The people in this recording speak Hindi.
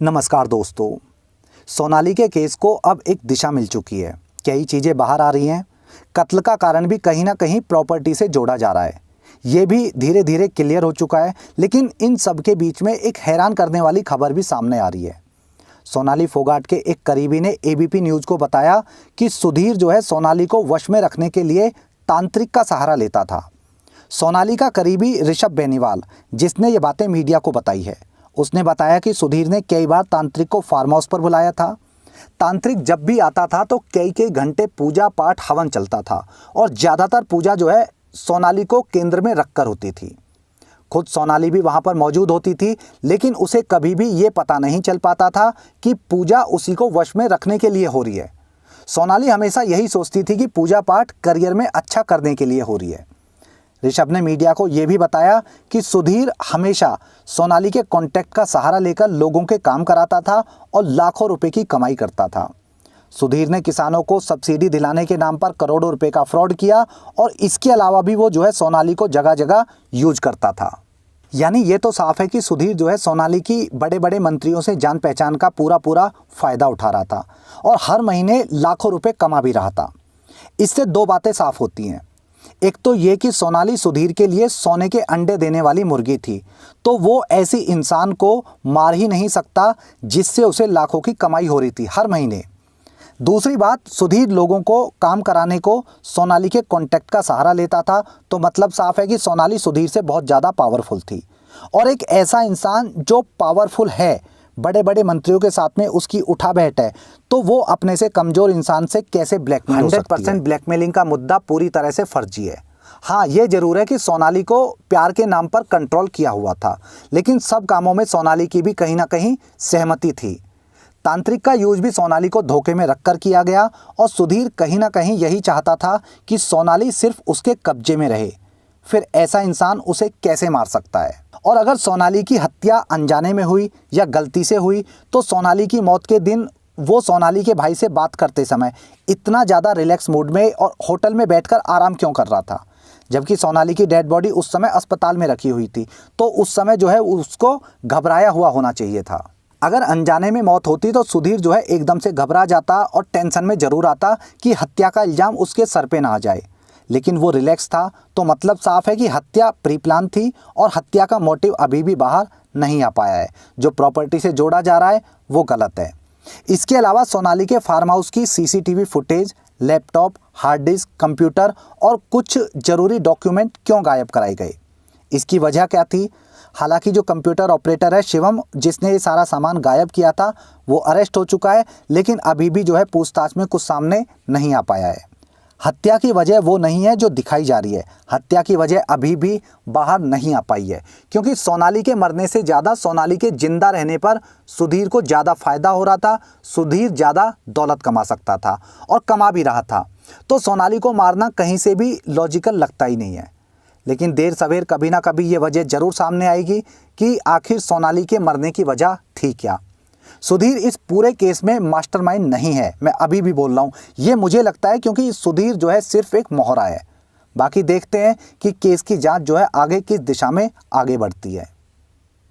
नमस्कार दोस्तों। सोनाली के केस को अब एक दिशा मिल चुकी है। कई चीज़ें बाहर आ रही हैं। कत्ल का कारण भी कहीं ना कहीं प्रॉपर्टी से जोड़ा जा रहा है। ये भी धीरे धीरे क्लियर हो चुका है। लेकिन इन सब के बीच में एक हैरान करने वाली खबर भी सामने आ रही है। सोनाली फोगाट के एक करीबी ने एबीपी न्यूज़ को बताया कि सुधीर जो है सोनाली को वश में रखने के लिए तांत्रिक का सहारा लेता था। सोनाली का करीबी ऋषभ बेनीवाल, जिसने ये बातें मीडिया को बताई है, उसने बताया कि सुधीर ने कई बार तांत्रिक को फार्म हाउस पर बुलाया था। तांत्रिक जब भी आता था तो कई कई घंटे पूजा पाठ हवन चलता था और ज़्यादातर पूजा जो है सोनाली को केंद्र में रखकर होती थी। खुद सोनाली भी वहाँ पर मौजूद होती थी, लेकिन उसे कभी भी ये पता नहीं चल पाता था कि पूजा उसी को वश में रखने के लिए हो रही है। सोनाली हमेशा यही सोचती थी कि पूजा पाठ करियर में अच्छा करने के लिए हो रही है। ऋषभ ने मीडिया को यह भी बताया कि सुधीर हमेशा सोनाली के कॉन्टैक्ट का सहारा लेकर लोगों के काम कराता था और लाखों रुपए की कमाई करता था। सुधीर ने किसानों को सब्सिडी दिलाने के नाम पर करोड़ों रुपए का फ्रॉड किया और इसके अलावा भी वो जो है सोनाली को जगह जगह यूज करता था। यानी ये तो साफ है कि सुधीर जो है सोनाली की बड़े बड़े मंत्रियों से जान पहचान का पूरा फ़ायदा उठा रहा था और हर महीने लाखों रुपए कमा भी रहा था। इससे दो बातें साफ होती हैं। एक तो ये कि सोनाली सुधीर के लिए सोने के अंडे देने वाली मुर्गी थी, तो वो ऐसी इंसान को मार ही नहीं सकता जिससे उसे लाखों की कमाई हो रही थी हर महीने। दूसरी बात, सुधीर लोगों को काम कराने को सोनाली के कॉन्टैक्ट का सहारा लेता था, तो मतलब साफ है कि सोनाली सुधीर से बहुत ज़्यादा पावरफुल थी। और एक ऐसा इंसान जो पावरफुल है, बड़े बड़े मंत्रियों के साथ में उसकी उठा बैठ है, तो वो अपने से कमज़ोर इंसान से कैसे ब्लैकमेल हो सकती है। 100% ब्लैकमेलिंग का मुद्दा पूरी तरह से फर्जी है। हाँ, ये जरूर है कि सोनाली को प्यार के नाम पर कंट्रोल किया हुआ था, लेकिन सब कामों में सोनाली की भी कहीं ना कहीं सहमति थी। तांत्रिक का यूज भी सोनाली को धोखे में रखकर किया गया और सुधीर कहीं ना कहीं यही चाहता था कि सोनाली सिर्फ उसके कब्जे में रहे। फिर ऐसा इंसान उसे कैसे मार सकता है। और अगर सोनाली की हत्या अनजाने में हुई या गलती से हुई, तो सोनाली की मौत के दिन वो सोनाली के भाई से बात करते समय इतना ज़्यादा रिलैक्स मूड में और होटल में बैठकर आराम क्यों कर रहा था, जबकि सोनाली की डेड बॉडी उस समय अस्पताल में रखी हुई थी। तो उस समय जो है उसको घबराया हुआ होना चाहिए था। अगर अनजाने में मौत होती तो सुधीर जो है एकदम से घबरा जाता और टेंशन में ज़रूर आता कि हत्या का इल्ज़ाम उसके सर पे ना आ जाए, लेकिन वो रिलैक्स था, तो मतलब साफ है कि हत्या प्री प्लान थी और हत्या का मोटिव अभी भी बाहर नहीं आ पाया है। जो प्रॉपर्टी से जोड़ा जा रहा है वो गलत है। इसके अलावा सोनाली के फार्म हाउस की CCTV footage, laptop, hard disk, computer और कुछ ज़रूरी डॉक्यूमेंट क्यों गायब कराए गए, इसकी वजह क्या थी। हालांकि जो कंप्यूटर ऑपरेटर है शिवम, जिसने ये सारा सामान गायब किया था, वो अरेस्ट हो चुका है, लेकिन अभी भी जो है पूछताछ में कुछ सामने नहीं आ पाया है। हत्या की वजह वो नहीं है जो दिखाई जा रही है। हत्या की वजह अभी भी बाहर नहीं आ पाई है, क्योंकि सोनाली के मरने से ज़्यादा सोनाली के जिंदा रहने पर सुधीर को ज़्यादा फ़ायदा हो रहा था। सुधीर ज़्यादा दौलत कमा सकता था और कमा भी रहा था, तो सोनाली को मारना कहीं से भी लॉजिकल लगता ही नहीं है। लेकिन देर सवेर कभी ना कभी ये वजह ज़रूर सामने आएगी कि आखिर सोनाली के मरने की वजह थी क्या। सुधीर इस पूरे केस में मास्टरमाइंड नहीं है, मैं अभी भी बोल रहा हूँ। ये मुझे लगता है क्योंकि सुधीर जो है सिर्फ एक मोहरा है। बाकी देखते हैं कि केस की जांच जो है आगे किस दिशा में आगे बढ़ती है।